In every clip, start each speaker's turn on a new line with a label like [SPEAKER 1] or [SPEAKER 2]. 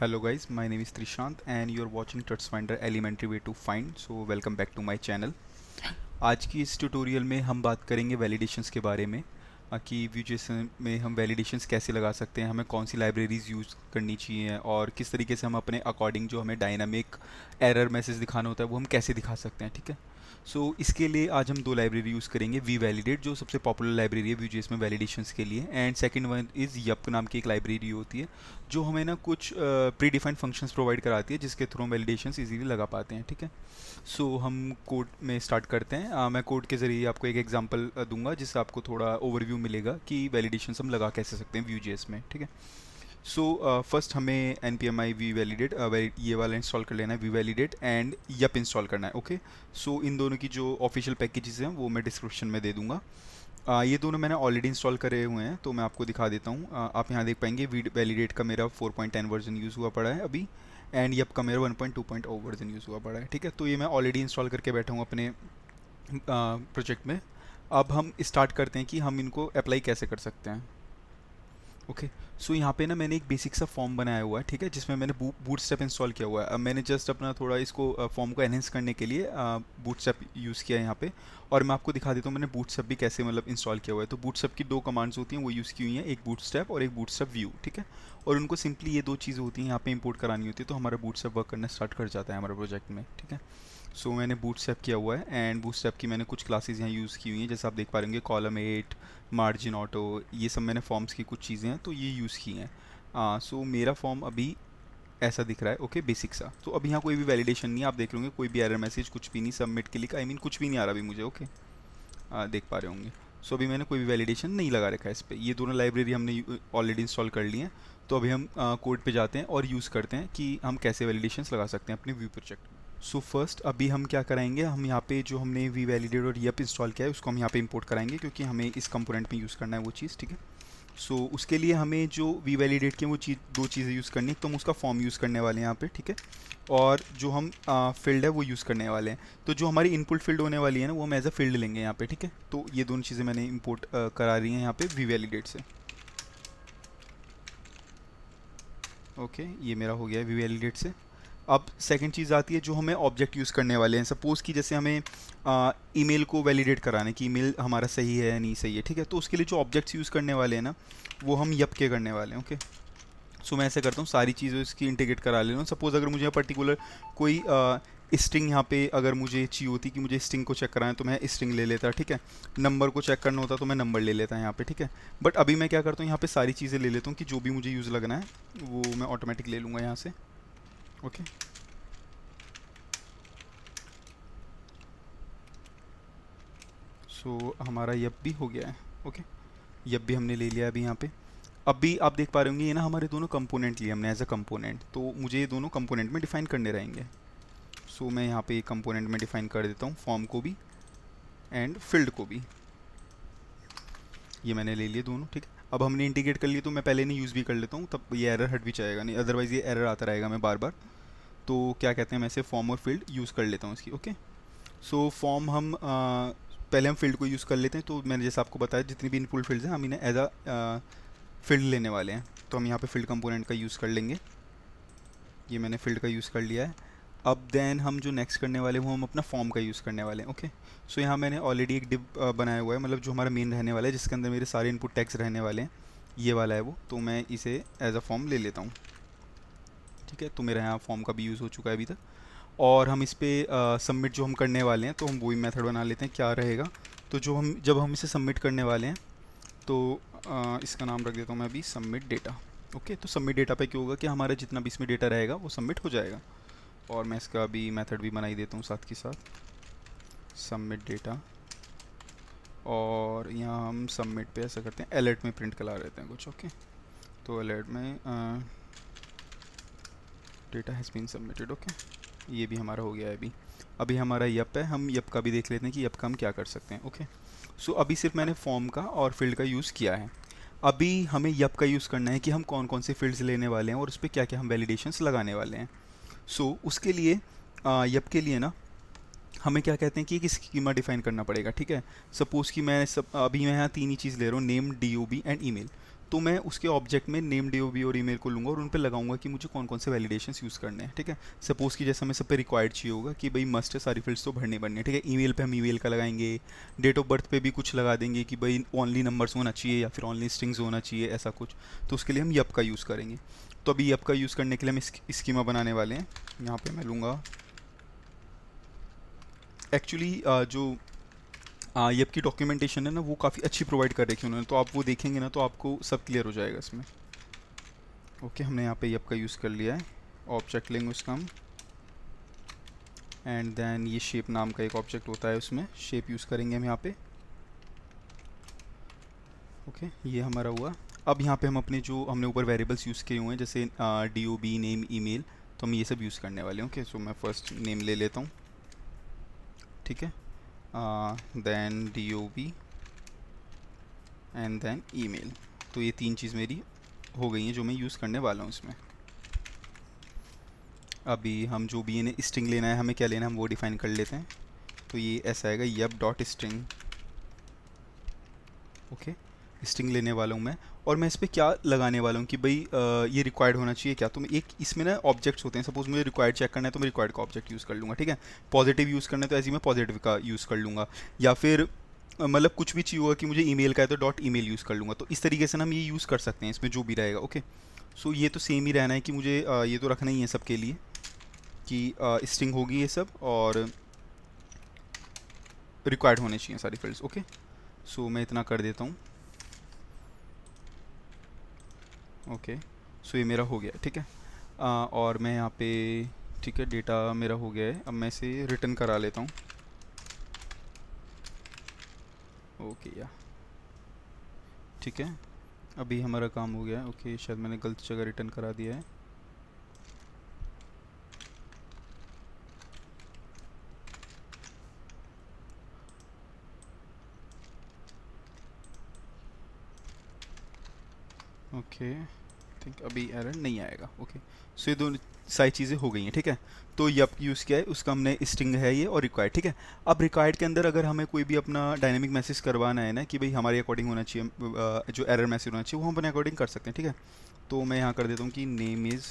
[SPEAKER 1] Hello guys, my name is Trishant and you are watching TutsFinder Elementary Way to Find. So welcome back to my channel. आज की इस tutorial में हम बात करेंगे validations के बारे में कि Vue.js में हम वैलिडेशंस कैसे लगा सकते हैं, हमें कौन सी लाइब्रेरीज यूज़ करनी चाहिए और किस तरीके से हम अपने अकॉर्डिंग जो हमें डायनामिक एरर मैसेज दिखाना होता है वो हम कैसे दिखा सकते हैं। ठीक है, सो इसके लिए आज हम दो लाइब्रेरी यूज़ करेंगे, vValidate जो सबसे पॉपुलर लाइब्रेरी है Vue.js में वैलिडेशंस के लिए, and second one is yup नाम की एक लाइब्रेरी होती है जो हमें ना कुछ प्री डिफाइंड फंक्शंस प्रोवाइड कराती है जिसके थ्रू हम वैलिडेशंस इजीली लगा पाते हैं। ठीक है, सो हम कोड में स्टार्ट करते हैं। मैं कोड के ज़रिए आपको एक एग्जांपल दूंगा जिससे आपको थोड़ा ओवरव्यू मिलेगा कि वैलिडेशंस हम लगा कैसे सकते हैं Vue.js में। ठीक है, सो फर्स्ट हमें npmi vValidate ये वाला इंस्टॉल कर लेना है, vValidate एंड yup इंस्टॉल करना है। ओके, सो इन दोनों की जो ऑफिशियल पैकेजेस हैं वो मैं डिस्क्रिप्शन में दे दूंगा। ये दोनों मैंने ऑलरेडी इंस्टॉल करे हुए हैं तो मैं आपको दिखा देता हूँ। आप यहाँ देख पाएंगे vValidate का मेरा 4.10 वर्जन यूज़ हुआ पड़ा है अभी, एंड yup का मेरा 1.2.0 वर्जन यूज़ हुआ पड़ा है। ठीक है, तो ये मैं ऑलरेडी इंस्टॉल करके बैठा हूँ अपने प्रोजेक्ट में। अब हम स्टार्ट करते हैं कि हम इनको अप्लाई कैसे कर सकते हैं। ओके, सो यहाँ पे ना मैंने एक बेसिक सा फॉर्म बनाया हुआ है, ठीक है, जिसमें मैंने बूटस्ट्रैप इंस्टॉल किया हुआ है। अब मैंने जस्ट अपना थोड़ा इसको फॉर्म को एनहेंस करने के लिए बूटस्ट्रैप यूज़ किया है यहाँ पे, और मैं आपको दिखा देता हूँ मैंने बूटस्ट्रैप भी कैसे मतलब इंस्टॉल किया हुआ है। तो बूटस्ट्रैप की दो कमांड्स होती हैं वो यूज़ की हुई हैं, एक बूटस्ट्रैप और एक बूटस्ट्रैप व्यू। ठीक है, और उनको सिंपली ये दो चीज़ें होती हैं यहाँ पे इंपोर्ट करानी होती है, तो हमारा बूटस्ट्रैप वर्क करना स्टार्ट कर जाता है हमारे प्रोजेक्ट में। ठीक है, सो मैंने बूटस्ट्रैप किया हुआ है एंड बूटस्ट्रैप की मैंने कुछ क्लासेस यहाँ यूज़ की हुई हैं, जैसे आप देख पा रहे होंगे कॉलम 8, मार्जिन ऑटो, ये सब मैंने फॉर्म्स की कुछ चीज़ें हैं तो ये यूज़ की हैं। सो मेरा फॉर्म अभी ऐसा दिख रहा है। ओके, बेसिक सा। तो अभी यहाँ कोई भी वैलिडेशन नहीं है, आप देख रहे होंगे कोई भी एरर मैसेज कुछ भी नहीं, सबमिट क्लिक आई मीन कुछ भी नहीं आ रहा अभी मुझे। ओके, देख पा रहे होंगे। सो अभी मैंने कोई भी वैलिडेशन नहीं लगा रखा है इस पर। ये दोनों लाइब्रेरी हमने ऑलरेडी इंस्टॉल कर ली हैं, तो अभी हम कोड पे जाते हैं और यूज़ करते हैं कि हम कैसे वैलिडेशंस लगा सकते हैं अपने व्यू प्रोजेक्ट में। सो फर्स्ट अभी हम क्या कराएंगे, हम यहाँ पे जो हमने vValidate और yup इंस्टॉल किया है उसको हम यहाँ पे इंपोर्ट कराएंगे क्योंकि हमें इस कंपोनेंट में यूज़ करना है वो चीज़। ठीक है, सो उसके लिए हमें जो vValidate की वो दो चीज़ें यूज़ करनी है, तो हम उसका फॉर्म यूज़ करने वाले हैं यहाँ पे। ठीक है, और जो हम फील्ड है वो यूज़ करने वाले हैं। तो जो हमारी इनपुट फील्ड होने वाली है ना वो हम एज अ फील्ड लेंगे यहाँ पे। ठीक है, तो ये दोनों चीज़ें मैंने इंपोर्ट करा रही हैं यहाँ पे vValidate से। ओके, ये मेरा हो गया है vValidate से। अब सेकंड चीज़ आती है जो हमें ऑब्जेक्ट यूज़ करने वाले हैं। सपोज़ कि जैसे हमें ईमेल को वैलिडेट कराने की ईमेल हमारा सही है या नहीं सही है। ठीक है, तो उसके लिए जो ऑब्जेक्ट्स यूज़ करने वाले हैं ना वो हम yup के करने वाले हैं। ओके, सो मैं ऐसे करता हूँ सारी चीज़ें इसकी इंटीग्रेट करा ले रहा हूँ। सपोज़ अगर मुझे पर्टिकुलर कोई स्ट्रिंग यहाँ पे अगर मुझे चाहिए होती कि मुझे स्ट्रिंग को चेक कराना है तो मैं स्ट्रिंग ले लेता। ठीक है, नंबर को चेक करना होता तो मैं नंबर ले लेता यहाँ पे। ठीक है, बट अभी मैं क्या करता हूँ यहाँ पे सारी चीज़ें ले लेता हूँ कि जो भी मुझे यूज़ लगना है वो मैं ऑटोमेटिक ले लूँगा यहाँ से। ओके, सो हमारा यप भी हो गया है। ओके, यप भी हमने ले लिया अभी यहाँ पे। अब भी आप देख पा रहे होंगे ये ना हमारे दोनों कंपोनेंट लिए हमने एज अ कंपोनेंट, तो मुझे ये दोनों कंपोनेंट में डिफाइन करने रहेंगे। सो मैं यहाँ पे एक कंपोनेंट में डिफाइन कर देता हूँ फॉर्म को भी एंड फील्ड को भी। ये मैंने ले लिए दोनों। ठीक है, अब हमने इंटीग्रेट कर लिए तो मैं पहले नहीं यूज़ भी कर लेता हूँ, तब ये एरर हट भी जाएगा नहीं, अदरवाइज़ ये एरर आता रहेगा मैं बार बार। तो क्या कहते हैं, मैं इसे फॉर्म और फील्ड यूज़ कर लेता हूँ इसकी। ओके, सो फॉर्म हम पहले हम फील्ड को यूज़ कर लेते हैं। तो मैंने जैसे आपको बताया जितनी भी इनपुट फील्ड्स हैं हम इन्हें एज अ फील्ड लेने वाले हैं, तो हम यहाँ पे फील्ड कंपोनेंट का यूज़ कर लेंगे। ये मैंने फील्ड का यूज़ कर लिया है। अब देन हम जो नेक्स्ट करने वाले हैं वो हम अपना फॉर्म का यूज़ करने वाले हैं। ओके, सो यहाँ मैंने ऑलरेडी एक डिव बनाया हुआ है, मतलब जो हमारा मेन रहने वाला है जिसके अंदर मेरे सारे इनपुट टैग्स रहने वाले हैं, ये वाला है वो। तो मैं इसे एज अ फॉर्म ले लेता हूँ। ठीक है, तो मेरा यहाँ फॉर्म का भी यूज़ हो चुका है अभी तक, और हम इस पर सबमिट जो हम करने वाले हैं तो हम वही मेथड बना लेते हैं। क्या रहेगा, तो जो हम जब हम इसे सबमिट करने वाले हैं तो इसका नाम रख देता हूँ मैं अभी सबमिट डेटा। ओके, तो सबमिट डेटा पे क्या होगा कि हमारा जितना भी इसमें डेटा रहेगा वो सबमिट हो जाएगा, और मैं इसका अभी मेथड भी बना ही देता हूँ साथ के साथ, सबमिट डेटा। और यहाँ हम सबमिट पे ऐसा करते हैं अलर्ट में प्रिंट करा लेते हैं कुछ। ओके, तो अलर्ट में data has been submitted. Okay, ये भी हमारा हो गया है अभी। अभी हमारा यप है, हम यप का भी देख लेते हैं कि यप का हम क्या कर सकते हैं। ओके, सो अभी सिर्फ मैंने फॉर्म का और फील्ड का यूज़ किया है। अभी हमें यप का यूज़ करना है कि हम कौन कौन से फील्ड्स लेने वाले हैं और उस पर क्या क्या हम वैलिडेशंस लगाने वाले हैं। सो उसके लिए यप के लिए ना हमें क्या कहते हैं कि एक स्कीमा डिफाइन करना पड़ेगा। ठीक है, सपोज़ कि मैं अभी मैं यहाँ तीन ही चीज़ ले रहा हूँ, नेम, DOB एंड ईमेल। तो मैं उसके ऑब्जेक्ट में नेम DOB और ईमेल को लूँगा और उन पे लगाऊंगा कि मुझे कौन कौन से वैलिडेशंस यूज़ करने हैं, ठीक है। सपोज़ कि जैसा हमें सब पे रिक्वायर्ड चाहिए होगा कि भाई मस्ट है सारी फील्ड्स तो भरनी भरनी है, ठीक है। ईमेल पे हम ईमेल का लगाएंगे, डेट ऑफ बर्थ पे भी कुछ लगा देंगे कि भाई ओनली नंबर्स होना चाहिए या फिर ओनली स्ट्रिंग्स होना चाहिए, ऐसा कुछ। तो उसके लिए हम यप का यूज़ करेंगे। तो अभी यप का यूज़ करने के लिए हम स्कीमा बनाने वाले हैं। यहाँ पे मैं लूँगा एक्चुअली जो यप की डॉक्यूमेंटेशन है ना वो काफ़ी अच्छी प्रोवाइड कर रखी है उन्होंने, तो आप वो देखेंगे ना तो आपको सब क्लियर हो जाएगा इसमें। ओके, हमने यहाँ पे यप का यूज़ कर लिया है। ऑब्जेक्ट लेंगे उसका हम, एंड देन ये शेप नाम का एक ऑब्जेक्ट होता है, उसमें शेप यूज़ करेंगे हम यहाँ पे। ओके, ये हमारा हुआ। अब यहाँ पे हम अपने जो हमने ऊपर वेरिएबल्स यूज़ किए हुए हैं जैसे DOB, नेम, ईमेल, तो हम ये सब यूज़ करने वाले हैं। ओके, सो मैं फर्स्ट नेम ले लेता हूँ, ठीक है, then DOB and then email. तो ये तीन चीज़ मेरी हो गई हैं जो मैं यूज़ करने वाला हूँ इसमें। अभी हम जो भी इन्हें स्ट्रिंग लेना है, हमें क्या लेना है हम वो डिफाइन कर लेते हैं। तो ये ऐसा आएगा yup dot string. Okay, string लेने वाला हूँ मैं, और मैं इस पर क्या लगाने वाला हूँ कि भाई ये रिक्वायर्ड होना चाहिए क्या। तो मैं एक इसमें ना ऑब्जेक्ट्स होते हैं, सपोज मुझे रिक्वायर्ड चेक करना है तो मैं रिक्वायर्ड का ऑब्जेक्ट यूज़ कर लूँगा, ठीक है। पॉजिटिव यूज़ करना है तो ऐसे ही मैं पॉजिटिव का यूज़ कर लूँगा, या फिर मतलब कुछ भी चाहिए होगा कि मुझे ईमेल का है तो डॉट ईमेल यूज़ कर लूँगा। तो इस तरीके से ना हम ये यूज़ कर सकते हैं इसमें जो भी रहेगा। ओके, सो ये तो सेम ही रहना है कि मुझे ये तो रखना ही है सबके लिए कि स्ट्रिंग होगी ये सब और रिक्वायर्ड होने चाहिए सारी फील्ड्स। ओके, सो मैं इतना कर देता हूँ। ओके, सो ये मेरा हो गया, ठीक है। और मैं यहाँ पे, ठीक है, डेटा मेरा हो गया है। अब मैं इसे रिटर्न करा लेता हूँ। ओके या, ठीक है, अभी हमारा काम हो गया है। ओके, शायद मैंने गलत जगह रिटर्न करा दिया है। ओके, थिंक अभी एरर नहीं आएगा। ओके, सो ये दोनों सारी चीज़ें हो गई हैं, ठीक है। तो यप यूज़ किया है, उसका हमने स्ट्रिंग है ये और रिक्वायर्ड, ठीक है। अब रिक्वायर्ड के अंदर अगर हमें कोई भी अपना डायनेमिक मैसेज करवाना है ना कि भाई हमारे अकॉर्डिंग होना चाहिए, जो एरर मैसेज होना चाहिए वो हम अपने अकॉर्डिंग कर सकते हैं, ठीक है। तो मैं यहाँ कर देता हूँ कि नेम इज़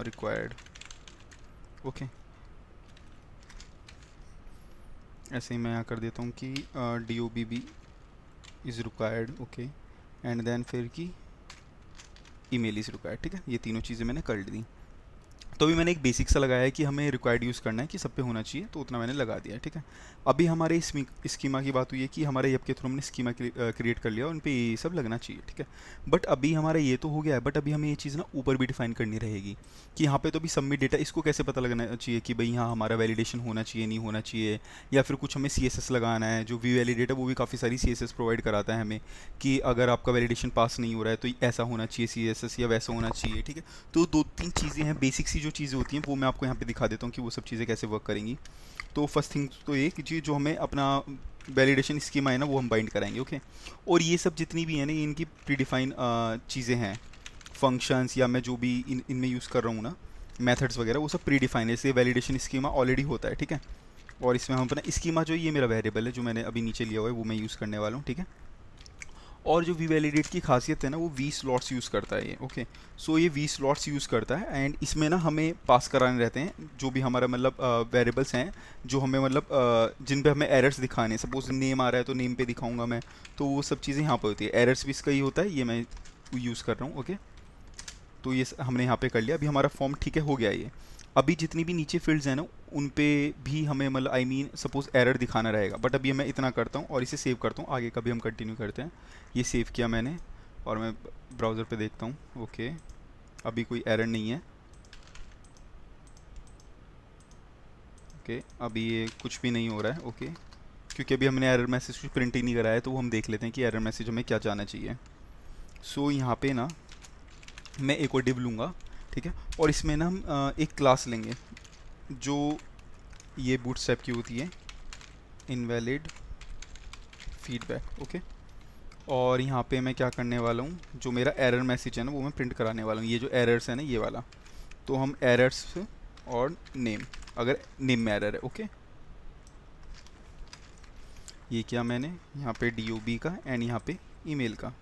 [SPEAKER 1] रिक्वायर्ड। ओके, ऐसे ही मैं यहाँ कर देता हूँ कि DOB भी is required. Okay, and then फिर की ईमेल इज़ रिक्वायर्ड, ठीक है। ये तीनों चीज़ें मैंने कर दी। तो भी मैंने एक बेसिक सा लगाया है कि हमें रिक्वायर्ड यूज़ करना है कि सब पे होना चाहिए, तो उतना मैंने लगा दिया है, ठीक है। अभी हमारे स्कीमा की बात हुई है कि हमारे ऐप के थ्रू हमने स्कीमा क्रिएट कर लिया और उन पे ये सब लगना चाहिए, ठीक है। बट अभी हमारा ये तो हो गया है, बट अभी हमें ये चीज़ ना ऊपर भी डिफाइन करनी रहेगी कि यहाँ पे तो अभी सबमिट डेटा, इसको कैसे पता लगना चाहिए कि भाई यहाँ हमारा वैलिडेशन होना चाहिए, नहीं होना चाहिए, या फिर कुछ हमें CSS लगाना है। जो वी वैलिडेट है वो भी काफ़ी सारी CSS प्रोवाइड कराता है हमें कि अगर आपका वैलिडेशन पास नहीं हो रहा है तो ऐसा होना चाहिए CSS या वैसा होना चाहिए, ठीक है। तो दो तीन चीज़ें हैं, बेसिक सी जो चीज़ें होती हैं वो मैं आपको यहाँ पे दिखा देता हूँ कि वो सब चीज़ें कैसे वर्क करेंगी। तो फर्स्ट थिंग तो ये कि जो हमें अपना वैलिडेशन स्कीमा है ना वो हम बाइंड कराएंगे। ओके, और ये सब जितनी भी है ना इनकी प्रीडिफाइन चीज़ें हैं, फंक्शंस या मैं जो भी इनमें यूज़ कर रहा हूँ ना, मेथड्स वगैरह, वो सब प्रीडिफाइन है। इसलिए वैलिडेशन स्कीमा ऑलरेडी होता है, ठीक है। और इसमें हम अपना स्कीमा जो ये मेरा वेरिएबल है जो मैंने अभी नीचे लिया हुआ है वो मैं यूज़ करने वाला हूँ, ठीक है। और जो वी वैलिडेट की खासियत है ना वो 20 स्लॉट्स यूज़ करता है ये। ओके, सो ये 20 स्लॉट्स यूज़ करता है एंड इसमें ना हमें पास कराने रहते हैं जो भी हमारा मतलब वेरिएबल्स हैं जो हमें मतलब जिन पे हमें एरर्स दिखाने, सपोज नेम आ रहा है तो नेम पे दिखाऊंगा मैं, तो वो सब चीज़ें यहाँ पर होती है। एरर्स भी इसका ही होता है, ये मैं यूज़ कर रहा हूँ। ओके, तो ये हमने यहाँ पे कर लिया। अभी हमारा फॉर्म ठीक है, हो गया ये। अभी जितनी भी नीचे फील्ड्स हैं ना उन पे भी हमें मतलब आई मीन सपोज एरर दिखाना रहेगा, बट अभी मैं इतना करता हूँ और इसे सेव करता हूँ। आगे का भी हम कंटिन्यू करते हैं। ये सेव किया मैंने और मैं ब्राउज़र पे देखता हूँ। ओके, अभी कोई एरर नहीं है। ओके, अभी ये कुछ भी नहीं हो रहा है। ओके, क्योंकि अभी हमने एरर मैसेज कुछ प्रिंट ही नहीं कराया है, तो वो हम देख लेते हैं कि एरर मैसेज हमें क्या जाना चाहिए। सो यहाँ पे ना मैं एक और डिव लूँगा, ठीक है, और इसमें ना हम एक क्लास लेंगे जो ये बूटस्ट्रैप की होती है, इनवैलिड फीडबैक। ओके, और यहाँ पे मैं क्या करने वाला हूँ, जो मेरा एरर मैसेज है ना वो मैं प्रिंट कराने वाला हूँ। ये जो एरर्स है ना ये वाला, तो हम एरर्स और नेम, अगर नेम में एरर है। ओके, ये किया मैंने यहाँ पे DOB का एंड यहाँ पे ईमेल का।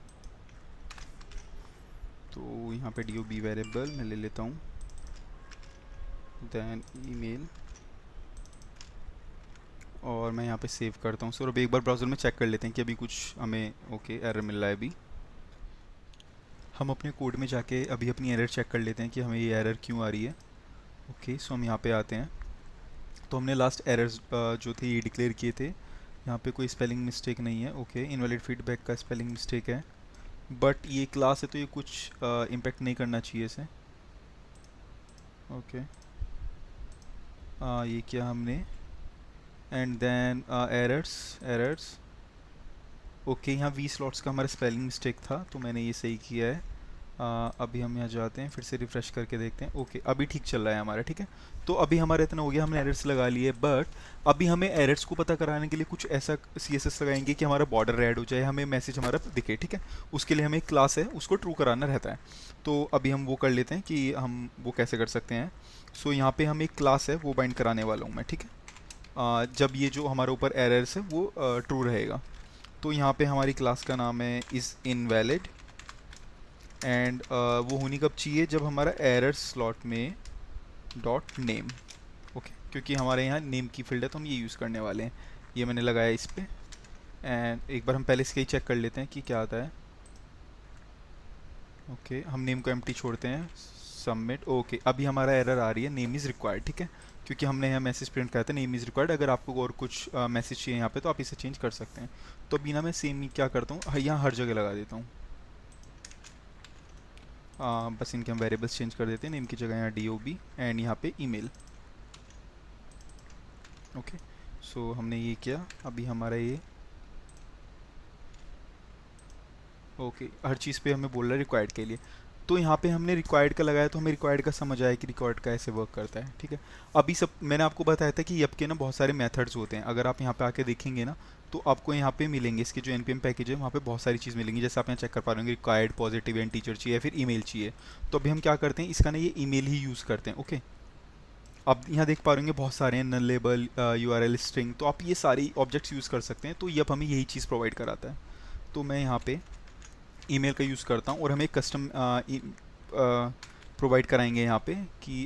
[SPEAKER 1] तो यहाँ पे dob वेरिएबल मैं ले लेता हूँ, देन ईमेल, और मैं यहाँ पे सेव करता हूँ। सर अब एक बार ब्राउज़र में चेक कर लेते हैं कि अभी कुछ हमें ओके एरर मिल रहा है। अभी हम अपने कोड में जाके अभी अपनी एरर चेक कर लेते हैं कि हमें ये एरर क्यों आ रही है। ओके सो हम यहाँ पे आते हैं। तो हमने लास्ट एरर्स जो थे ये डिक्लेयर किए थे। यहाँ पे कोई स्पेलिंग मिस्टेक नहीं है। ओके इनवैलिड फीडबैक का स्पेलिंग मिस्टेक है, बट ये क्लास है तो ये कुछ इम्पेक्ट नहीं करना चाहिए इसे। ओके ये किया हमने, एंड देन एरर्स। ओके यहाँ वी स्लॉट्स का हमारा स्पेलिंग मिस्टेक था तो मैंने ये सही किया है। अभी हम यहाँ जाते हैं, फिर से रिफ़्रेश करके देखते हैं। ओके अभी ठीक चल रहा है हमारा, ठीक है। तो अभी हमारा इतना हो गया, हमने एरर्स लगा लिए, बट अभी हमें एरर्स को पता कराने के लिए कुछ ऐसा CSS लगाएंगे कि हमारा बॉर्डर रेड हो जाए, हमें मैसेज हमारा दिखे, ठीक है। उसके लिए हमें एक क्लास है, उसको ट्रू कराना रहता है। तो अभी हम वो कर लेते हैं कि हम वो कैसे कर सकते हैं। सो यहाँ पे हम एक क्लास है वो बाइंड कराने वाला हूँ मैं, ठीक है। जब ये जो हमारे ऊपर एरर्स है वो ट्रू रहेगा। तो यहाँ पे हमारी क्लास का नाम है इज़ इनवैलिड, एंड वो होनी कब चाहिए, जब हमारा एरर स्लॉट में डॉट नेम। ओके क्योंकि हमारे यहाँ नेम की फील्ड है तो हम ये यूज़ करने वाले हैं। ये मैंने लगाया इस पर, एंड एक बार हम पहले इसके ही चेक कर लेते हैं कि क्या आता है। ओके हम नेम को एम्प्टी छोड़ते हैं, सबमिट। ओके अभी हमारा एरर आ रही है नेम इज़ रिक्वायर्ड, ठीक है, क्योंकि हमने यहाँ मैसेज प्रिंट किया था नेम इज़ रिक्वायर्ड। अगर आपको और कुछ मैसेज चाहिए यहाँ पे तो आप इसे चेंज कर सकते हैं। तो अभी ना मैं सेम ही क्या करता हूँ, यहाँ हर जगह लगा देता हूँ। बस इनके हम वेरिएबल्स चेंज कर देते हैं, नेम की जगह यहाँ DOB, एंड यहाँ पे ईमेल। ओके सो हमने ये किया। अभी हमारा ये ओके हर चीज़ पे हमें बोल रहा है रिक्वायर्ड के लिए। तो यहाँ पे हमने रिक्वायर्ड का लगाया तो हमें रिक्वायर्ड का समझ आया कि रिक्वायर्ड का ऐसे वर्क करता है, ठीक है। अभी सब मैंने आपको बताया था कि यप के ना बहुत सारे मेथड्स होते हैं। अगर आप यहाँ पे आके देखेंगे ना तो आपको यहाँ पे मिलेंगे, इसके जो npm पैकेज है वहाँ पे बहुत सारी चीज़ मिलेंगी। जैसे आप यहाँ चेक कर पा रहे होंगे रिक्वायर्ड, पॉजिटिव एंड टीचर चाहिए या फिर ईमेल चाहिए। तो अभी हम क्या करते हैं, इसका ना ये ईमेल ही यूज़ करते हैं। ओके आप यहाँ देख पा रहे होंगे बहुत सारे हैं, नल लेबल, URL स्ट्रिंग, तो आप ये सारी ऑब्जेक्ट्स यूज़ कर सकते हैं। तो यप हमें यही चीज़ प्रोवाइड कराता है। तो मैं यहाँ पे ईमेल का यूज़ करता हूँ और हमें कस्टम प्रोवाइड कराएंगे यहाँ पे कि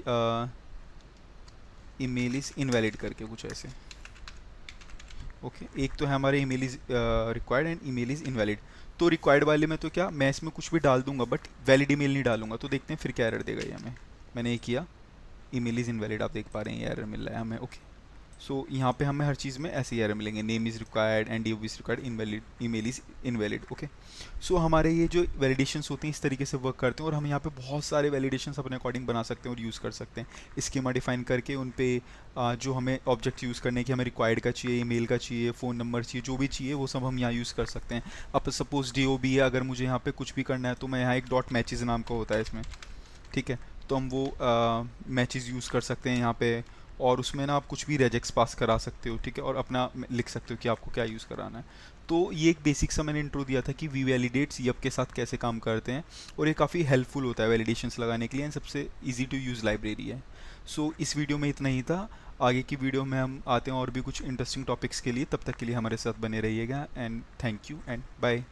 [SPEAKER 1] ईमेल इज़ इनवैलिड करके कुछ ऐसे। ओके एक तो है हमारे email is required and email is invalid. तो रिक्वायर्ड वाले में तो क्या मैं इसमें कुछ भी डाल दूंगा बट वैलिड ईमेल नहीं डालूंगा। तो देखते हैं फिर क्या एरर देगा ये हमें। मैंने ये किया, ईमेल इज़ इनवैलिड, आप देख पा रहे हैं ये एरर मिल रहा है हमें। ओके सो यहाँ पे हमें हर चीज़ में ऐसे ही एरर मिलेंगे, name is required and DOB is required, invalid, email is invalid. Okay so हमारे ये जो वैलिडेशंस होते हैं इस तरीके से वर्क करते हैं, और हम यहाँ पे बहुत सारे वैलिडेशंस अपने अकॉर्डिंग बना सकते हैं और यूज़ कर सकते हैं। स्कीमा डिफाइन करके उन पे जो हमें ऑब्जेक्ट यूज़ करने की, हमें रिक्वायर्ड का चाहिए, ईमेल का चाहिए, फ़ोन नंबर चाहिए, जो भी चाहिए वो सब हम यहाँ यूज़ कर सकते हैं। अब सपोज़ DOB है, अगर मुझे यहाँ पे कुछ भी करना है तो मैं यहाँ एक डॉट मैचेस नाम का होता है इसमें, ठीक है। तो हम वो मैचेस यूज़ कर सकते हैं यहाँ पे, और उसमें ना आप कुछ भी रेजेक्स पास करा सकते हो, ठीक है, और अपना लिख सकते हो कि आपको क्या यूज़ कराना है। तो ये एक बेसिक सा मैंने इंट्रो दिया था कि वी वैलिडेट्स यप के साथ कैसे काम करते हैं, और ये काफ़ी हेल्पफुल होता है वैलिडेशंस लगाने के लिए, एंड सबसे इजी टू यूज़ लाइब्रेरी है। सो इस वीडियो में इतना ही था। आगे की वीडियो में हम आते हैं और भी कुछ इंटरेस्टिंग टॉपिक्स के लिए। तब तक के लिए हमारे साथ बने रहिएगा, and thank you and bye.